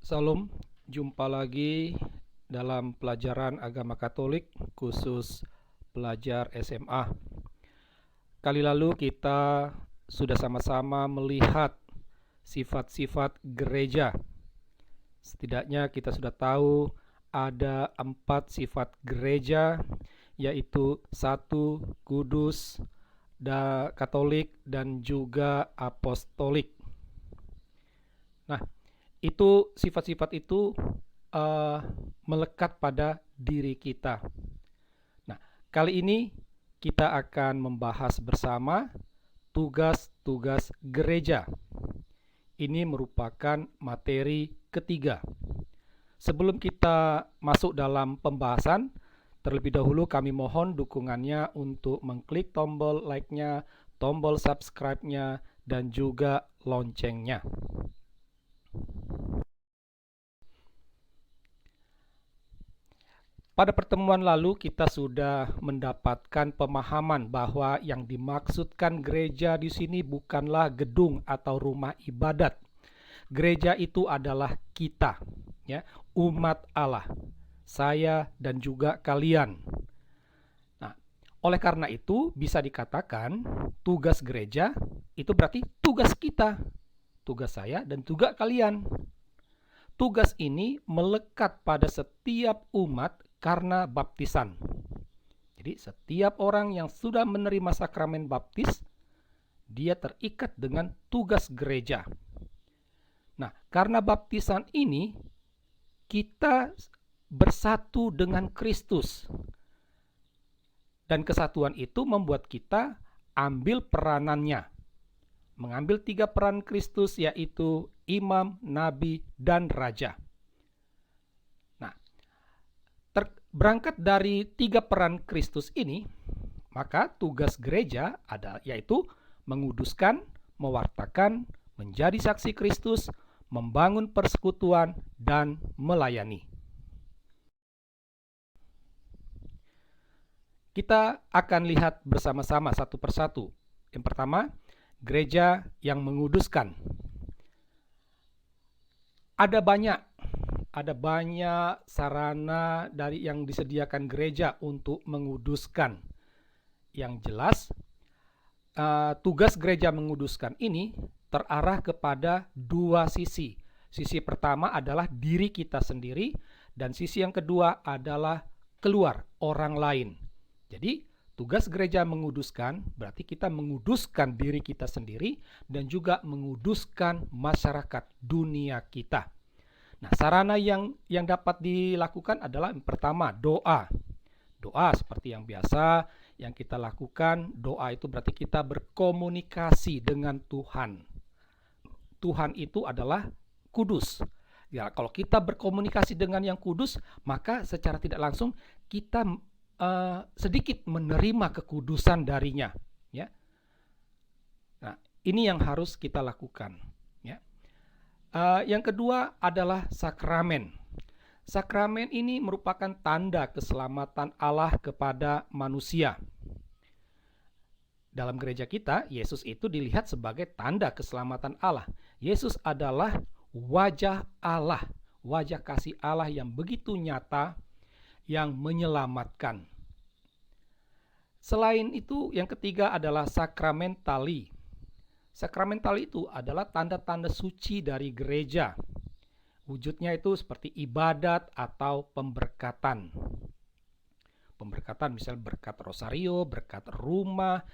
Salam, jumpa lagi dalam pelajaran agama Katolik khusus pelajar SMA. Kali lalu kita sudah sama-sama melihat sifat-sifat gereja. Setidaknya kita sudah tahu ada 4 sifat gereja, yaitu 1. Kudus, Katolik, dan juga apostolik. Nah, itu sifat-sifat itu melekat pada diri kita. Nah, kali ini kita akan membahas bersama tugas-tugas gereja. Ini merupakan materi ketiga. Sebelum kita masuk dalam pembahasan, terlebih dahulu kami mohon dukungannya untuk mengklik tombol like-nya, tombol subscribe-nya, dan juga loncengnya. Pada pertemuan lalu kita sudah mendapatkan pemahaman bahwa yang dimaksudkan gereja di sini bukanlah gedung atau rumah ibadat. Gereja itu adalah kita, ya, umat Allah, saya dan juga kalian. Nah, oleh karena itu bisa dikatakan tugas gereja itu berarti tugas kita, tugas saya dan juga kalian. Tugas ini melekat pada setiap umat karena baptisan. Jadi setiap orang yang sudah menerima sakramen baptis, dia terikat dengan tugas gereja. Nah, karena baptisan ini, kita bersatu dengan Kristus. Dan kesatuan itu membuat kita ambil peranannya. Mengambil 3 peran Kristus, yaitu imam, nabi, dan raja. Berangkat dari 3 peran Kristus ini, maka tugas gereja yaitu menguduskan, mewartakan, menjadi saksi Kristus, membangun persekutuan, dan melayani. Kita akan lihat bersama-sama satu persatu. Yang pertama, gereja yang menguduskan. Ada banyak sarana dari yang disediakan gereja untuk menguduskan. Yang jelas, tugas gereja menguduskan ini terarah kepada 2 sisi. Sisi pertama adalah diri kita sendiri, dan sisi yang kedua adalah keluar orang lain. Jadi, tugas gereja menguduskan berarti kita menguduskan diri kita sendiri dan juga menguduskan masyarakat dunia kita. Nah, sarana yang dapat dilakukan adalah yang pertama, doa. Doa seperti yang biasa yang kita lakukan. Doa itu berarti kita berkomunikasi dengan Tuhan. Tuhan itu adalah kudus. Ya, kalau kita berkomunikasi dengan yang kudus, maka secara tidak langsung kita sedikit menerima kekudusan darinya. Ya. Nah, ini yang harus kita lakukan. Yang kedua adalah sakramen. Sakramen ini merupakan tanda keselamatan Allah kepada manusia. Dalam gereja kita, Yesus itu dilihat sebagai tanda keselamatan Allah. Yesus adalah wajah Allah, wajah kasih Allah yang begitu nyata, yang menyelamatkan. Selain itu, yang ketiga adalah sakramentali. Sakramental itu adalah tanda-tanda suci dari gereja. Wujudnya itu seperti ibadat atau pemberkatan. Pemberkatan misalnya berkat rosario, berkat rumah,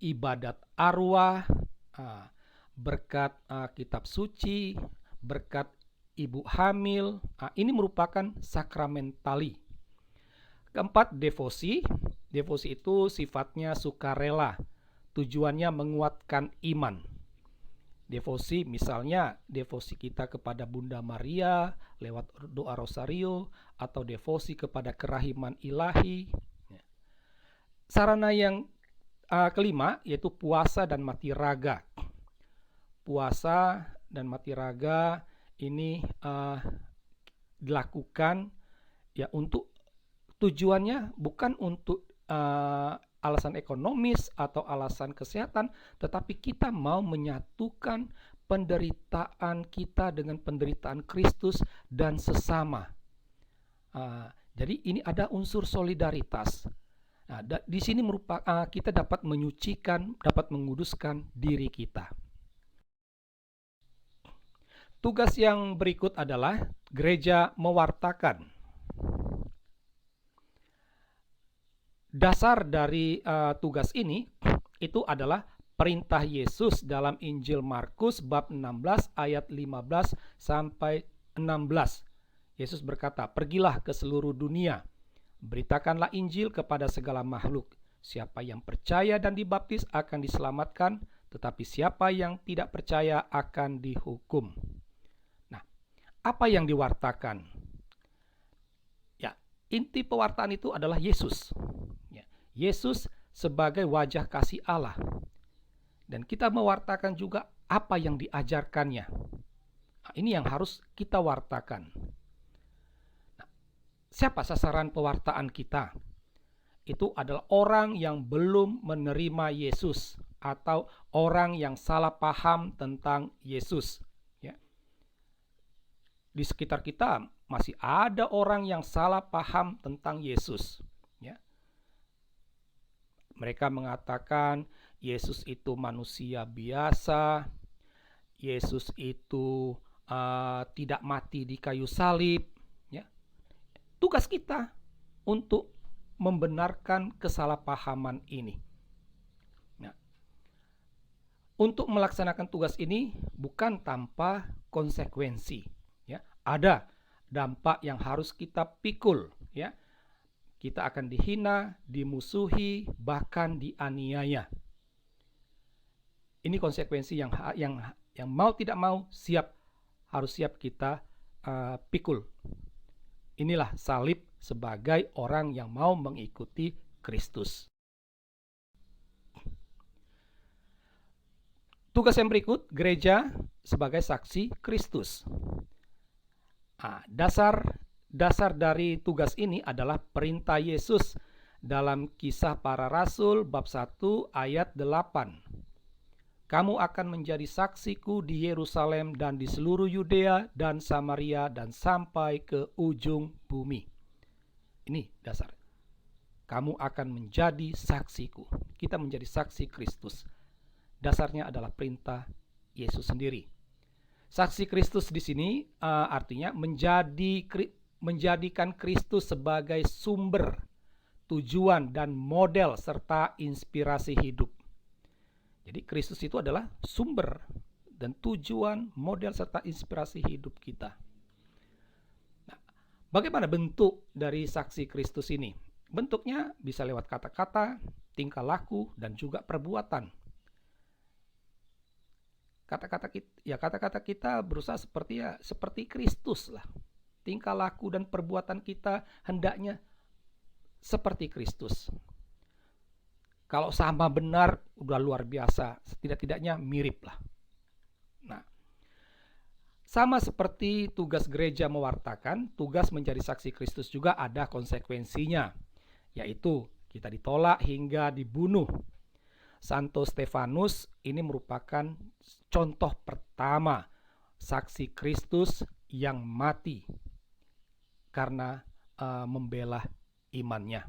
ibadat arwah, berkat kitab suci, berkat ibu hamil. Ini merupakan sakramentali. Keempat, devosi. Devosi itu sifatnya sukarela. Tujuannya menguatkan iman. Devosi misalnya devosi kita kepada Bunda Maria lewat doa rosario atau devosi kepada kerahiman ilahi. Sarana yang kelima yaitu puasa dan mati raga. Puasa dan mati raga ini dilakukan ya untuk tujuannya bukan untuk alasan ekonomis atau alasan kesehatan, tetapi kita mau menyatukan penderitaan kita dengan penderitaan Kristus dan sesama. Jadi ini ada unsur solidaritas. Di sini kita dapat menyucikan, dapat menguduskan diri kita. Tugas yang berikut adalah gereja mewartakan. Dasar dari tugas ini itu adalah perintah Yesus dalam Injil Markus bab 16 ayat 15 sampai 16. Yesus berkata, "Pergilah ke seluruh dunia, beritakanlah Injil kepada segala makhluk. Siapa yang percaya dan dibaptis akan diselamatkan, tetapi siapa yang tidak percaya akan dihukum." Nah, apa yang diwartakan? Ya, inti pewartaan itu adalah Yesus. Yesus sebagai wajah kasih Allah. Dan kita mewartakan juga apa yang diajarkannya. Ini yang harus kita wartakan. Siapa sasaran pewartaan kita? Itu adalah orang yang belum menerima Yesus atau orang yang salah paham tentang Yesus. Ya. Di sekitar kita masih ada orang yang salah paham tentang Yesus. Ya. Mereka mengatakan Yesus itu manusia biasa, Yesus itu tidak mati di kayu salib. Ya. Tugas kita untuk membenarkan kesalahpahaman ini. Nah, untuk melaksanakan tugas ini bukan tanpa konsekuensi. Ya. Ada dampak yang harus kita pikul. Ya. Kita akan dihina, dimusuhi, bahkan dianiaya. Ini konsekuensi yang mau tidak mau harus siap kita pikul. Inilah salib sebagai orang yang mau mengikuti Kristus. Tugas yang berikut, gereja sebagai saksi Kristus. Dasar dari tugas ini adalah perintah Yesus dalam Kisah Para Rasul bab 1 ayat 8. "Kamu akan menjadi saksiku di Yerusalem dan di seluruh Yudea dan Samaria dan sampai ke ujung bumi." Ini dasar. Kamu akan menjadi saksiku. Kita menjadi saksi Kristus. Dasarnya adalah perintah Yesus sendiri. Saksi Kristus di sini artinya menjadikan Kristus sebagai sumber, tujuan, dan model serta inspirasi hidup. Jadi Kristus itu adalah sumber dan tujuan, model, serta inspirasi hidup kita. Nah, bagaimana bentuk dari saksi Kristus ini? Bentuknya bisa lewat kata-kata, tingkah laku, dan juga perbuatan. Kata-kata kita berusaha seperti Kristus lah. Tingkah laku dan perbuatan kita hendaknya seperti Kristus. Kalau sama benar, udah luar biasa. Setidak-tidaknya mirip lah. Nah, sama seperti tugas gereja mewartakan, tugas menjadi saksi Kristus juga ada konsekuensinya. Yaitu kita ditolak hingga dibunuh. Santo Stefanus ini merupakan contoh pertama saksi Kristus yang mati karena membela imannya.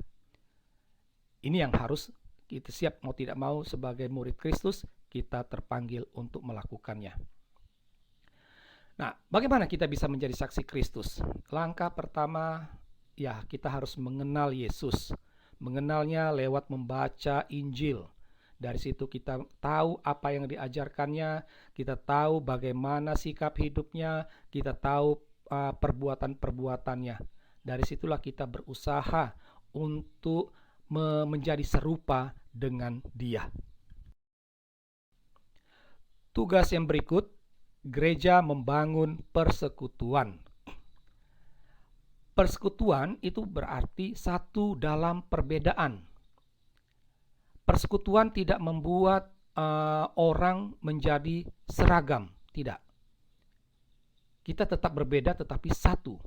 Ini yang harus kita siap mau tidak mau sebagai murid Kristus, kita terpanggil untuk melakukannya. Nah, bagaimana kita bisa menjadi saksi Kristus? Langkah pertama, ya kita harus mengenal Yesus. Mengenalnya lewat membaca Injil. Dari situ kita tahu apa yang diajarkannya, kita tahu bagaimana sikap hidupnya, kita tahu perbuatan-perbuatannya. Dari situlah kita berusaha untuk menjadi serupa dengan Dia. Tugas yang berikut, gereja membangun persekutuan. Persekutuan itu berarti satu dalam perbedaan. Persekutuan tidak membuat orang menjadi seragam, tidak. Kita tetap berbeda tetapi satu.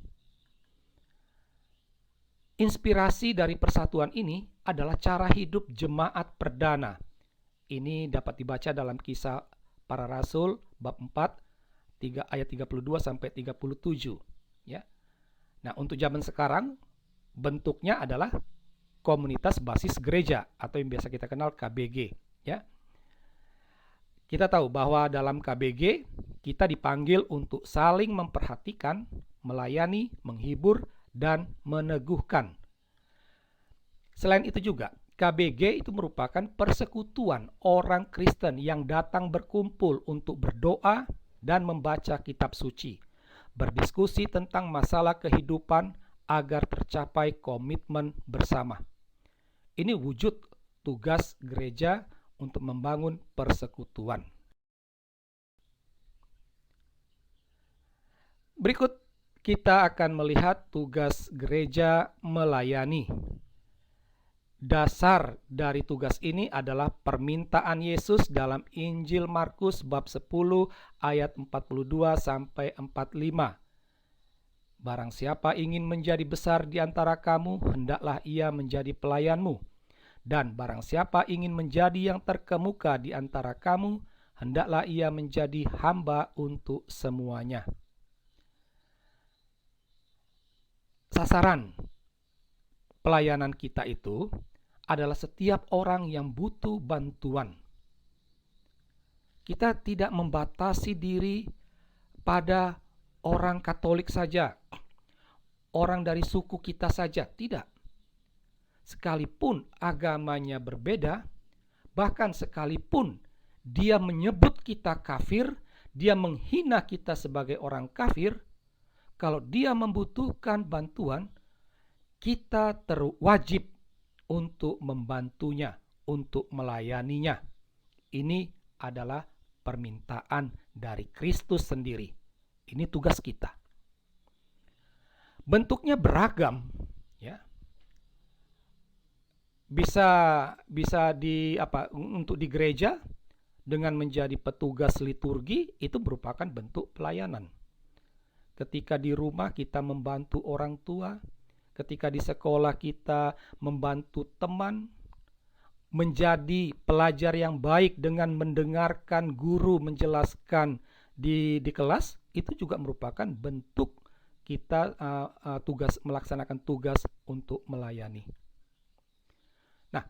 Inspirasi dari persatuan ini adalah cara hidup jemaat perdana. Ini dapat dibaca dalam Kisah Para Rasul bab 4 ayat 32 sampai 37 ya. Nah, untuk zaman sekarang bentuknya adalah komunitas basis gereja atau yang biasa kita kenal KBG ya. Kita tahu bahwa dalam KBG kita dipanggil untuk saling memperhatikan, melayani, menghibur, dan meneguhkan. Selain itu juga, KBG itu merupakan persekutuan orang Kristen yang datang berkumpul untuk berdoa dan membaca kitab suci, berdiskusi tentang masalah kehidupan agar tercapai komitmen bersama. Ini wujud tugas gereja untuk membangun persekutuan. Berikut kita akan melihat tugas gereja melayani. Dasar dari tugas ini adalah permintaan Yesus dalam Injil Markus bab 10 ayat 42 sampai 45. Barang siapa ingin menjadi besar di antara kamu, hendaklah ia menjadi pelayanmu. Dan barang siapa ingin menjadi yang terkemuka di antara kamu, hendaklah ia menjadi hamba untuk semuanya. Sasaran pelayanan kita itu adalah setiap orang yang butuh bantuan. Kita tidak membatasi diri pada orang Katolik saja, orang dari suku kita saja, tidak. Sekalipun agamanya berbeda, bahkan sekalipun dia menyebut kita kafir, dia menghina kita sebagai orang kafir, kalau dia membutuhkan bantuan, kita wajib untuk membantunya, untuk melayaninya. Ini adalah permintaan dari Kristus sendiri. Ini tugas kita. Bentuknya beragam, ya. Bisa untuk di gereja dengan menjadi petugas liturgi, itu merupakan bentuk pelayanan. Ketika di rumah kita membantu orang tua, ketika di sekolah kita membantu teman, menjadi pelajar yang baik dengan mendengarkan guru menjelaskan di kelas, itu juga merupakan bentuk kita melaksanakan tugas untuk melayani. Nah,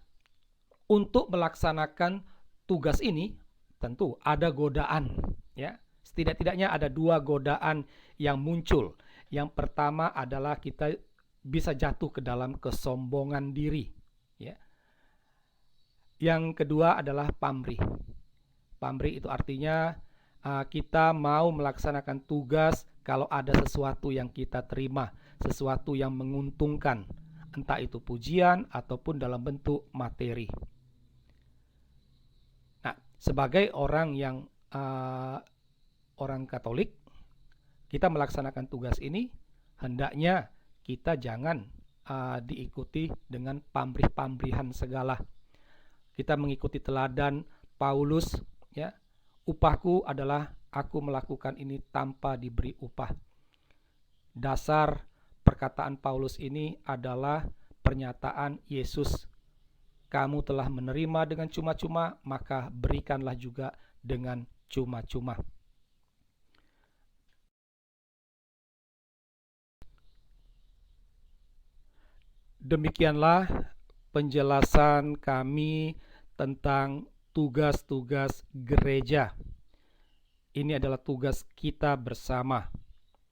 untuk melaksanakan tugas ini tentu ada godaan, ya. Setidak-tidaknya ada 2 godaan yang muncul. Yang pertama adalah kita bisa jatuh ke dalam kesombongan diri, ya. Yang kedua adalah pamrih. Pamrih itu artinya kita mau melaksanakan tugas kalau ada sesuatu yang kita terima, sesuatu yang menguntungkan, entah itu pujian ataupun dalam bentuk materi. Nah, sebagai orang yang orang Katolik, kita melaksanakan tugas ini, hendaknya kita jangan diikuti dengan pamrih-pamrihan segala. Kita mengikuti teladan Paulus, ya. Upahku adalah aku melakukan ini tanpa diberi upah. Dasar perkataan Paulus ini adalah pernyataan Yesus. Kamu telah menerima dengan cuma-cuma, maka berikanlah juga dengan cuma-cuma. Demikianlah penjelasan kami tentang tugas-tugas gereja. Ini adalah tugas kita bersama.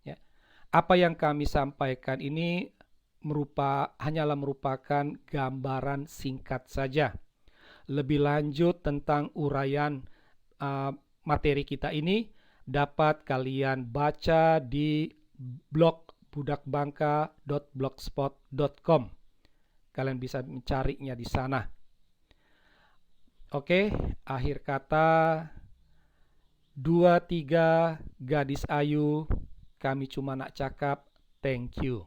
Ya. Apa yang kami sampaikan ini hanyalah merupakan gambaran singkat saja. Lebih lanjut tentang uraian materi kita ini dapat kalian baca di blog budakbangka.blogspot.com. Kalian bisa mencarinya di sana. Oke, akhir kata 2-3 gadis ayu, kami cuma nak cakap thank you.